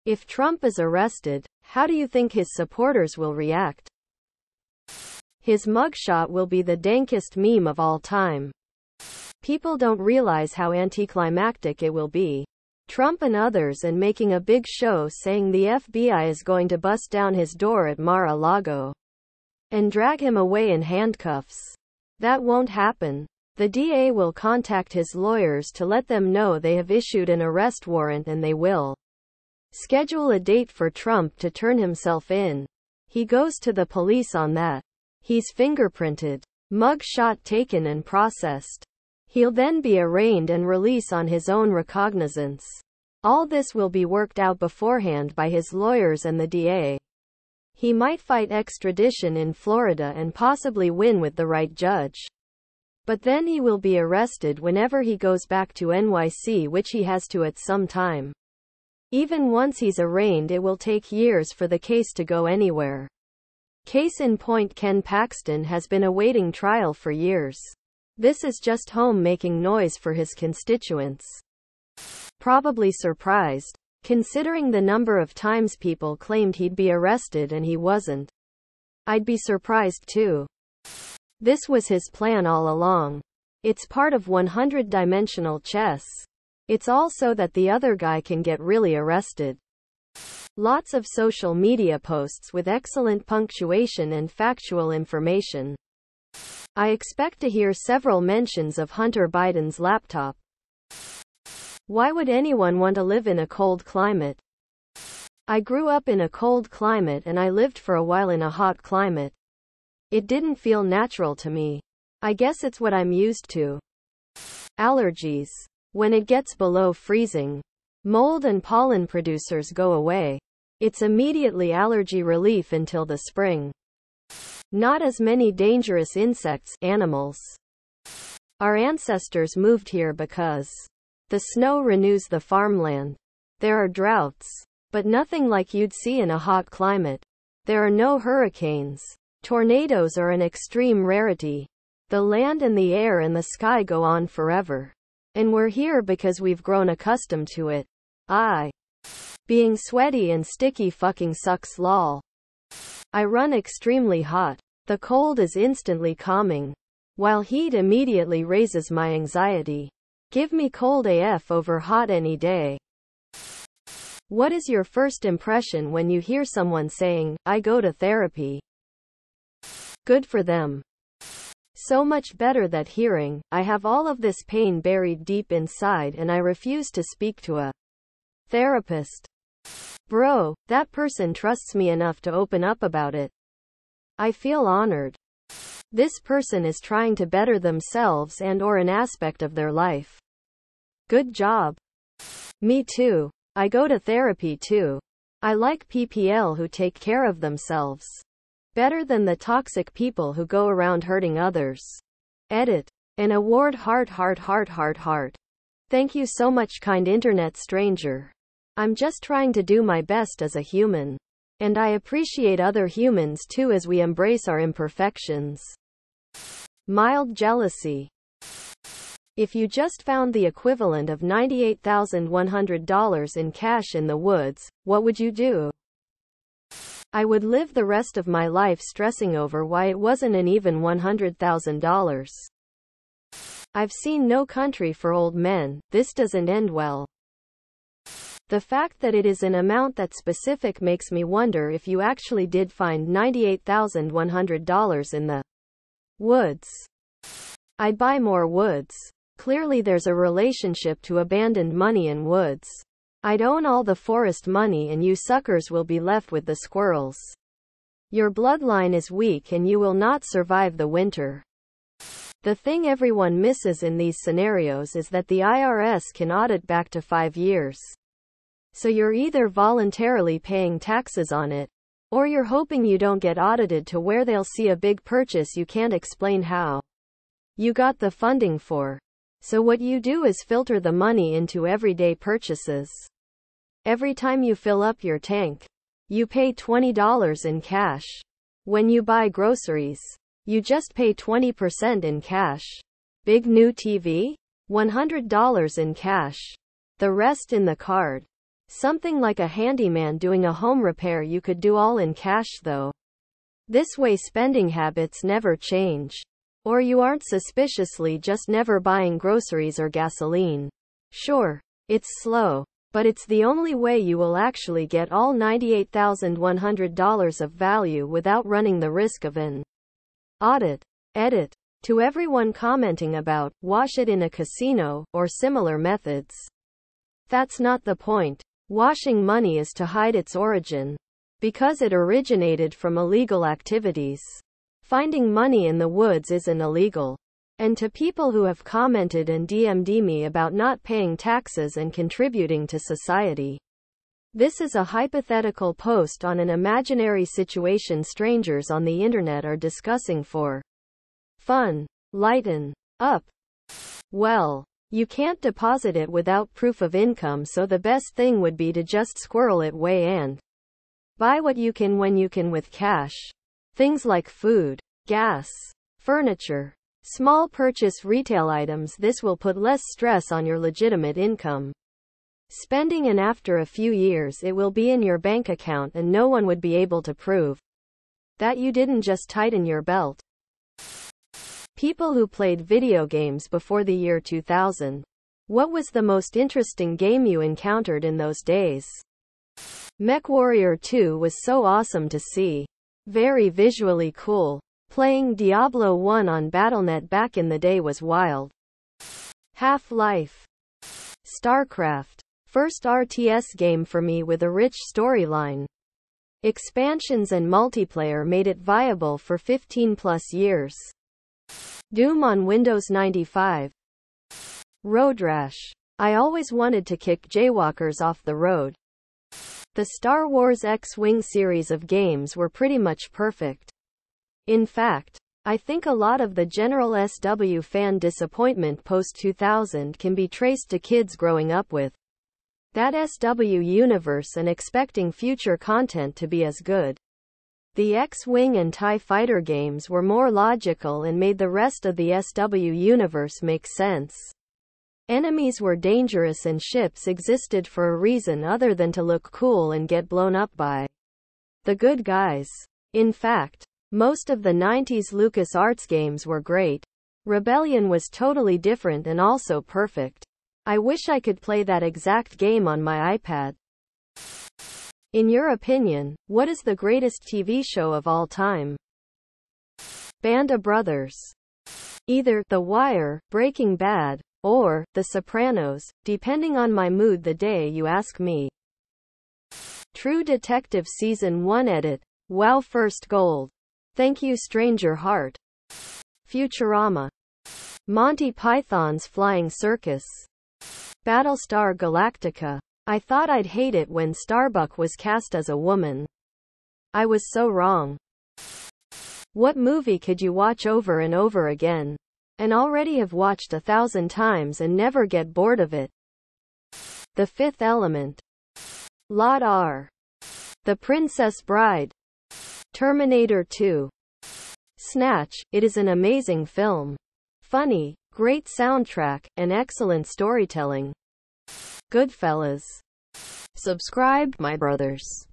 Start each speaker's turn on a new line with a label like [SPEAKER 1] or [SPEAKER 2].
[SPEAKER 1] If Trump is arrested, how do you think his supporters will react? His mugshot will be the dankest meme of all time. People don't realize how anticlimactic it will be. Trump and others and making a big show saying the FBI is going to bust down his door at Mar-a-Lago and drag him away in handcuffs. That won't happen. The DA will contact his lawyers to let them know they have issued an arrest warrant and they will schedule a date for Trump to turn himself in. He goes to the police on that. He's fingerprinted, mug shot taken and processed. He'll then be arraigned and released on his own recognizance. All this will be worked out beforehand by his lawyers and the DA. He might fight extradition in Florida and possibly win with the right judge. But then he will be arrested whenever he goes back to NYC, which he has to at some time. Even once he's arraigned, it will take years for the case to go anywhere. Case in point, Ken Paxton has been awaiting trial for years. This is just home making noise for his constituents. Probably surprised, considering the number of times people claimed he'd be arrested and he wasn't. I'd be surprised too. This was his plan all along. It's part of 100-dimensional chess. It's also that the other guy can get really arrested. Lots of social media posts with excellent punctuation and factual information. I expect to hear several mentions of Hunter Biden's laptop. Why would anyone want to live in a cold climate? I grew up in a cold climate and I lived for a while in a hot climate. It didn't feel natural to me. I guess it's what I'm used to. Allergies. When it gets below freezing, mold and pollen producers go away. It's immediately allergy relief until the spring. Not as many dangerous insects, animals. Our ancestors moved here because the snow renews the farmland. There are droughts, but nothing like you'd see in a hot climate. There are no hurricanes. Tornadoes are an extreme rarity. The land and the air and the sky go on forever. And we're here because we've grown accustomed to it. Being sweaty and sticky fucking sucks lol. I run extremely hot. The cold is instantly calming, while heat immediately raises my anxiety. Give me cold AF over hot any day. What is your first impression when you hear someone saying, I go to therapy? Good for them. So much better that hearing, I have all of this pain buried deep inside and I refuse to speak to a therapist. Bro, that person trusts me enough to open up about it. I feel honored. This person is trying to better themselves and/or an aspect of their life. Good job. Me too. I go to therapy too. I like PPL who take care of themselves. Better than the toxic people who go around hurting others. Edit. An award heart. Thank you so much, kind internet stranger. I'm just trying to do my best as a human. And I appreciate other humans too as we embrace our imperfections. Mild jealousy. If you just found the equivalent of $98,100 in cash in the woods, what would you do? I would live the rest of my life stressing over why it wasn't an even $100,000. I've seen No Country for Old Men. This doesn't end well. The fact that it is an amount that specific makes me wonder if you actually did find $98,100 in the woods. I'd buy more woods. Clearly there's a relationship to abandoned money and woods. I'd own all the forest money and you suckers will be left with the squirrels. Your bloodline is weak and you will not survive the winter. The thing everyone misses in these scenarios is that the IRS can audit back to 5 years. So you're either voluntarily paying taxes on it, or you're hoping you don't get audited to where they'll see a big purchase you can't explain how you got the funding for. So what you do is filter the money into everyday purchases. Every time you fill up your tank, you pay $20 in cash. When you buy groceries, you just pay 20% in cash. Big new TV? $100 in cash. The rest in the card. Something like a handyman doing a home repair. You could do all in cash though. This way spending habits never change. Or you aren't suspiciously just never buying groceries or gasoline. Sure, it's slow, but it's the only way you will actually get all $98,100 of value without running the risk of an audit. Edit. To everyone commenting about, wash it in a casino, or similar methods. That's not the point. Washing money is to hide its origin. Because it originated from illegal activities. Finding money in the woods isn't illegal. And to people who have commented and DM'd me about not paying taxes and contributing to society. This is a hypothetical post on an imaginary situation strangers on the internet are discussing for fun. Lighten up. Well, you can't deposit it without proof of income, so the best thing would be to just squirrel it away and buy what you can when you can with cash. Things like food, gas, furniture, small purchase retail items. This will put less stress on your legitimate income spending, and after a few years it will be in your bank account and no one would be able to prove that you didn't just tighten your belt. People who played video games before the year 2000. What was the most interesting game you encountered in those days? MechWarrior 2 was so awesome to see. Very visually cool. Playing Diablo 1 on Battle.net back in the day was wild. Half-Life. StarCraft. First RTS game for me with a rich storyline. Expansions and multiplayer made it viable for 15 plus years. Doom on Windows 95. Road Rash. I always wanted to kick jaywalkers off the road. The Star Wars X-Wing series of games were pretty much perfect. In fact, I think a lot of the general SW fan disappointment post-2000 can be traced to kids growing up with that SW universe and expecting future content to be as good. The X-Wing and TIE Fighter games were more logical and made the rest of the SW universe make sense. Enemies were dangerous and ships existed for a reason other than to look cool and get blown up by the good guys. In fact, most of the 90s LucasArts games were great. Rebellion was totally different and also perfect. I wish I could play that exact game on my iPad. In your opinion, what is the greatest TV show of all time? Band of Brothers. Either The Wire, Breaking Bad, or The Sopranos, depending on my mood the day you ask me. True Detective Season 1 Edit. Wow, first gold. Thank you, Stranger Heart. Futurama. Monty Python's Flying Circus. Battlestar Galactica. I thought I'd hate it when Starbuck was cast as a woman. I was so wrong. What movie could you watch over and over again, and already have watched 1,000 times and never get bored of it? The Fifth Element. Lot R. The Princess Bride. Terminator 2. Snatch. It is an amazing film. Funny, great soundtrack, and excellent storytelling. Goodfellas. Subscribe, my brothers.